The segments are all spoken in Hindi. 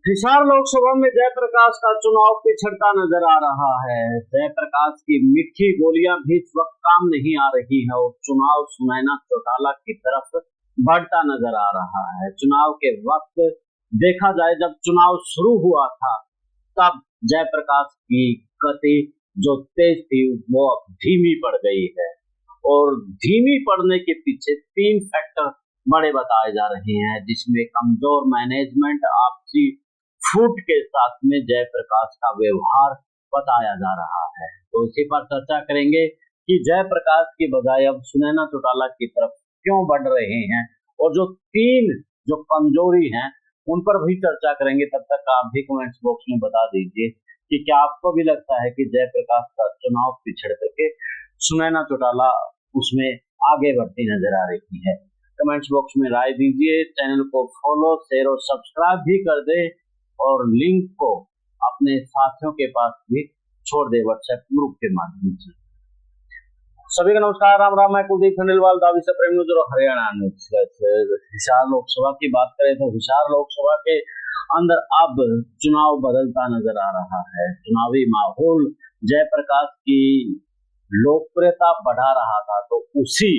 हिसार लोकसभा में जयप्रकाश का चुनाव पिछड़ता नजर आ रहा है। जयप्रकाश की मीठी गोलियां भी इस वक्त काम नहीं आ रही है और चुनाव सुनैना चौटाला की तरफ बढ़ता नजर आ रहा है। चुनाव के वक्त देखा जाए, जब चुनाव शुरू हुआ था तब जयप्रकाश की गति जो तेज थी वो अब धीमी पड़ गई है और धीमी पड़ने के पीछे तीन फैक्टर बड़े बताए जा रहे हैं, जिसमें कमजोर मैनेजमेंट, आपसी फूट के साथ में जयप्रकाश का व्यवहार बताया जा रहा है। तो इसी पर चर्चा करेंगे कि जयप्रकाश की बजाय अब सुनैना चौटाला की तरफ क्यों बढ़ रहे हैं और जो तीन जो कमजोरी हैं उन पर भी चर्चा करेंगे। तब तक आप भी कमेंट्स बॉक्स में बता दीजिए कि क्या आपको भी लगता है कि जयप्रकाश का चुनाव पिछड़ करके सुनैना चौटाला उसमें आगे बढ़ती नजर आ रही है। कमेंट्स बॉक्स में राय दीजिए, चैनल को फॉलो, शेयर और सब्सक्राइब भी कर दे और लिंक को अपने साथियों के पास भी छोड़ दे व्हाट्सएप ग्रुप के माध्यम से। सभी को नमस्कार, राम राम। मैं कुलदीप खंडेलवाल, दावी से प्रेम न्यूज और हरियाणा न्यूज। हिसार लोकसभा की बात करें तो हिसार लोकसभा के अंदर अब चुनाव बदलता नजर आ रहा है। चुनावी माहौल जयप्रकाश की लोकप्रियता बढ़ा रहा था तो उसी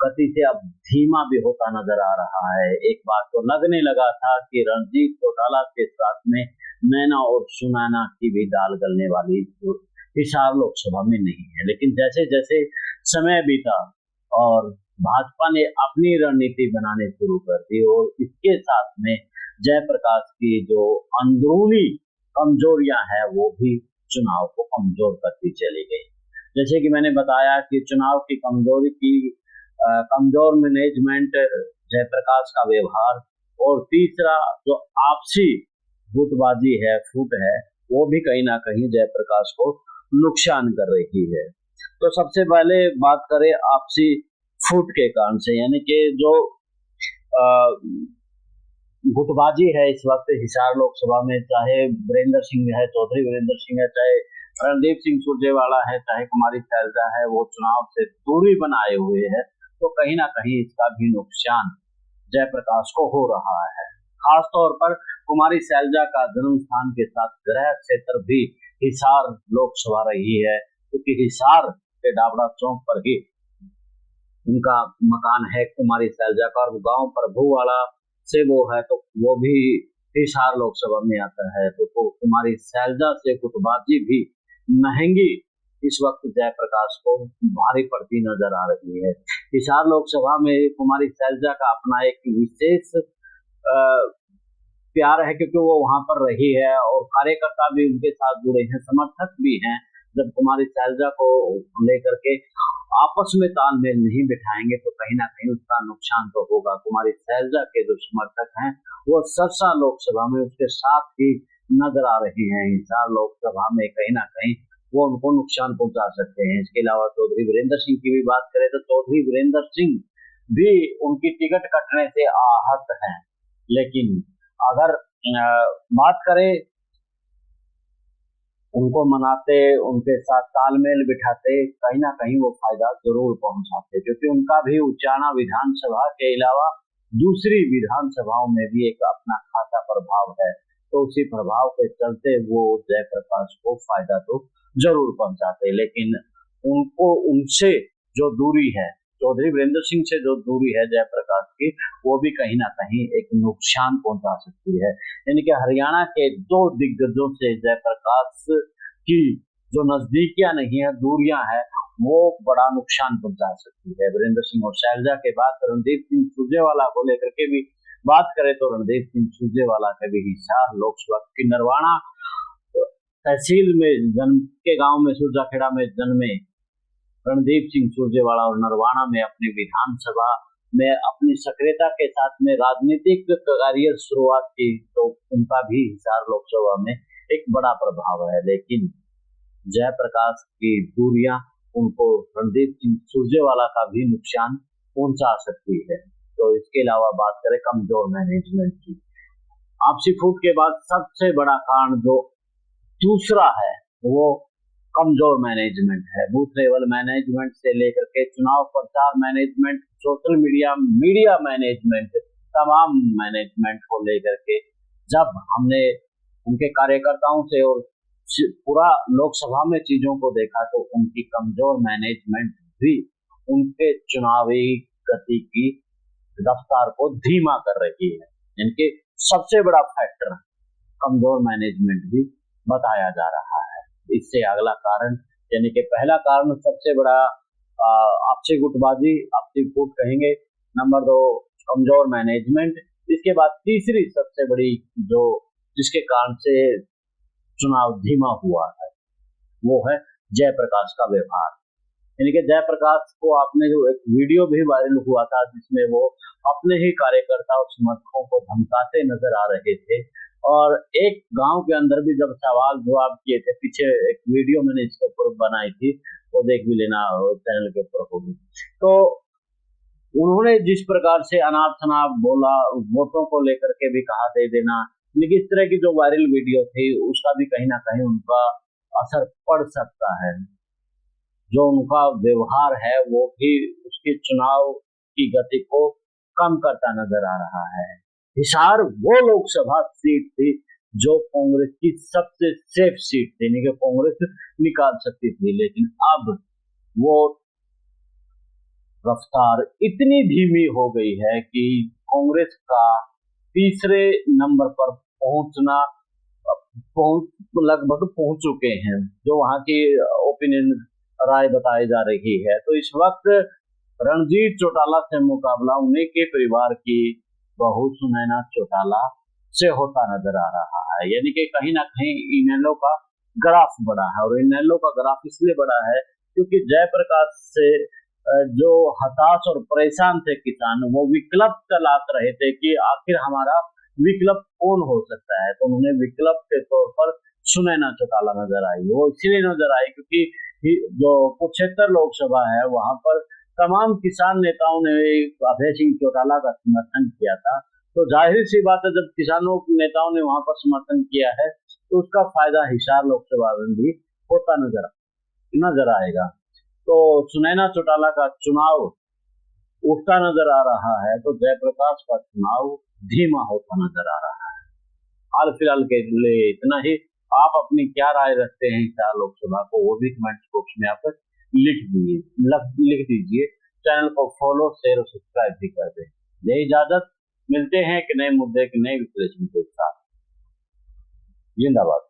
गति से अब धीमा भी होता नजर आ रहा है। एक बात तो लगने लगा था कि रणजीत चौटाला के साथ में नैना और सुनैना की भी दाल गलने वाली हिसार लोकसभा में नहीं है, लेकिन जैसे जैसे समय बीता और भाजपा ने अपनी रणनीति बनाने शुरू कर दी और इसके साथ में जयप्रकाश की जो अंदरूनी कमजोरियां हैं वो भी चुनाव को कमजोर करती चली गई। जैसे कि मैंने बताया कि चुनाव की कमजोरी की कमजोर मैनेजमेंट, जयप्रकाश का व्यवहार और तीसरा जो आपसी गुटबाजी है, फूट है, वो भी कहीं ना कहीं जयप्रकाश को नुकसान कर रही है। तो सबसे पहले बात करें आपसी फूट के कारण से, यानी कि जो गुटबाजी है इस वक्त हिसार लोकसभा में, चाहे वीरेंद्र सिंह है, चौधरी वीरेंद्र सिंह है, चाहे रणदीप सिंह सुरजेवाला है, चाहे कुमारी सैलजा है, वो चुनाव से दूरी बनाए हुए है, तो कहीं ना कहीं इसका भी नुकसान जयप्रकाश को हो रहा है। खासतौर पर कुमारी सैलजा का जन्म स्थान के साथ गृह क्षेत्र भी हिसार लोकसभा रही है, क्योंकि हिसार के डाबड़ा चौक पर ही उनका मकान है कुमारी सैलजा का, और गांव प्रभुवाड़ा से वो है तो वो भी हिसार लोकसभा में आता है। तो कुमारी सैलजा से गुटबाजी भी महंगी इस वक्त जयप्रकाश को भारी पड़ती नजर आ रही है। हिसार लोकसभा में कुमारी सैलजा का अपना एक विशेष प्यार है, क्योंकि वो वहां पर रही है और कार्यकर्ता भी उनके साथ जुड़े हैं, समर्थक भी हैं। जब कुमारी सैलजा को लेकर के आपस में तालमेल नहीं बिठाएंगे तो कहीं ना कहीं उसका नुकसान तो होगा। कुमारी सैलजा के जो समर्थक हैं वो सरसा लोकसभा में उसके साथ ही नजर आ रहे हैं। हिसार लोकसभा में कहीं ना कहीं वो उनको नुकसान पहुंचा सकते हैं। इसके अलावा चौधरी वीरेंद्र सिंह की भी बात करें तो चौधरी वीरेंद्र सिंह भी उनकी टिकट कटने से आहत हैं, लेकिन अगर बात करें उनको मनाते, उनके साथ तालमेल बिठाते, कहीं ना कहीं वो फायदा जरूर पहुंचाते, क्योंकि उनका भी उचाना विधानसभा के अलावा दूसरी विधानसभाओं में भी एक अपना खासा प्रभाव है। तो उसी प्रभाव के चलते वो जयप्रकाश को फायदा तो जरूर पहुंचाते, लेकिन उनको उनसे जो दूरी है, चौधरी वीरेंद्र सिंह से जो दूरी है जयप्रकाश की, वो भी कहीं ना कहीं एक नुकसान पहुंचा सकती है। यानी कि हरियाणा के दो दिग्गजों से जयप्रकाश की जो नजदीकियां नहीं है, दूरियां है, वो बड़ा नुकसान पहुंचा सकती है। वीरेंद्र सिंह और शैलजा के बाद रणदीप सिंह सुरजेवाला को लेकर के भी बात करें तो रणदीप सिंह सुरजेवाला के भी हिसार लोकसभा की नरवाना तहसील में जन्म के गांव में सुरजाखेड़ा में जन्मे रणदीप सिंह सुरजेवाला और नरवाना में अपनी विधानसभा में अपनी सक्रियता के साथ में राजनीतिक करियर शुरुआत की, तो उनका भी हिसार लोकसभा में एक बड़ा प्रभाव है। लेकिन जयप्रकाश की दूरियां उनको रणदीप सिंह सुरजेवाला का भी नुकसान पहुंचा सकती है। तो इसके अलावा बात करें कमजोर मैनेजमेंट की, आपसी फूट के बाद सबसे बड़ा कारण जो दूसरा है वो कमजोर मैनेजमेंट है। बूथ लेवल मैनेजमेंट से लेकर के चुनाव प्रचार मैनेजमेंट, सोशल मीडिया मैनेजमेंट, तमाम मैनेजमेंट को लेकर के जब हमने उनके कार्यकर्ताओं से और पूरा लोकसभा में चीजों को देखा तो उनकी कमजोर मैनेजमेंट भी उनके चुनावी गति की रफ्तार को धीमा कर रही है। इनके सबसे बड़ा फैक्टर कमजोर मैनेजमेंट भी बताया जा रहा है। इससे अगला कारण यानी कि पहला कारण सबसे बड़ा आपसी गुटबाजी, आपसी फूट कहेंगे। नंबर 2 कमजोर मैनेजमेंट। इसके बाद तीसरी सबसे बड़ी जो जिसके कारण से चुनाव धीमा हुआ है वो है जयप्रकाश का व्यवहार। यानी कि जयप्रकाश को आपने जो एक वीडियो भी वायरल हुआ था जिसमें वो अपने ही कार्यकर्ता और समर्थकों को धमकाते नजर आ रहे थे, और एक गांव के अंदर भी जब सवाल जवाब किए थे, पीछे एक वीडियो मैंने इसके ऊपर बनाई थी, वो देख भी लेना चैनल के ऊपर होगी। तो उन्होंने जिस प्रकार से अनाप शनाप बोला, वोटों को लेकर के भी कहा दे देना, लेकिन इस तरह की जो वायरल वीडियो थी उसका भी कहीं ना कहीं उनका असर पड़ सकता है। जो उनका व्यवहार है वो भी उसके चुनाव की गति को कम करता नजर आ रहा है। हिसार वो लोकसभा सीट थी जो कांग्रेस की सबसे सेफ सीट थी, यानी कि कांग्रेस निकाल सकती थी, लेकिन अब वो रफ्तार इतनी धीमी हो गई है कि कांग्रेस का तीसरे नंबर पर पहुंचना लगभग पहुंच चुके हैं, जो वहां की ओपिनियन राय बताई जा रही है। तो इस वक्त रणजीत चौटाला से मुकाबला उन्हीं के परिवार की बहू सुनैना चौटाला से होता नजर आ रहा है। यानी कि कहीं ना कहीं इनेलो का ग्राफ बढ़ा है, और इनेलो का ग्राफ इसलिए बढ़ा है क्योंकि जयप्रकाश से जो हताश और परेशान थे किसान, वो विकल्प तलाश रहे थे कि आखिर हमारा विकल्प कौन हो सकता है। तो उन्होंने विकल्प के तौर पर सुनैना चौटाला नजर आई। वो इसलिए नजर आई क्योंकि जो कुरुक्षेत्र लोकसभा है वहां पर तमाम किसान नेताओं ने अभय सिंह चौटाला का समर्थन किया था। तो जाहिर सी बात है, जब किसानों नेताओं ने वहां पर समर्थन किया है तो उसका फायदा हिसार लोकसभा में भी होता नजर आएगा। तो सुनैना चौटाला का चुनाव उठता नजर आ रहा है, तो जयप्रकाश का चुनाव धीमा होता नजर आ रहा है। हाल फिलहाल के लिए इतना ही। आप अपनी क्या राय रखते हैं हिसार लोकसभा को, वो भी कमेंट बॉक्स में आप लिख दीजिए। चैनल को फॉलो, शेयर और सब्सक्राइब भी कर दें। यही इजाजत, मिलते हैं एक नए मुद्दे के नए विश्लेषण के साथ। जिंदाबाद।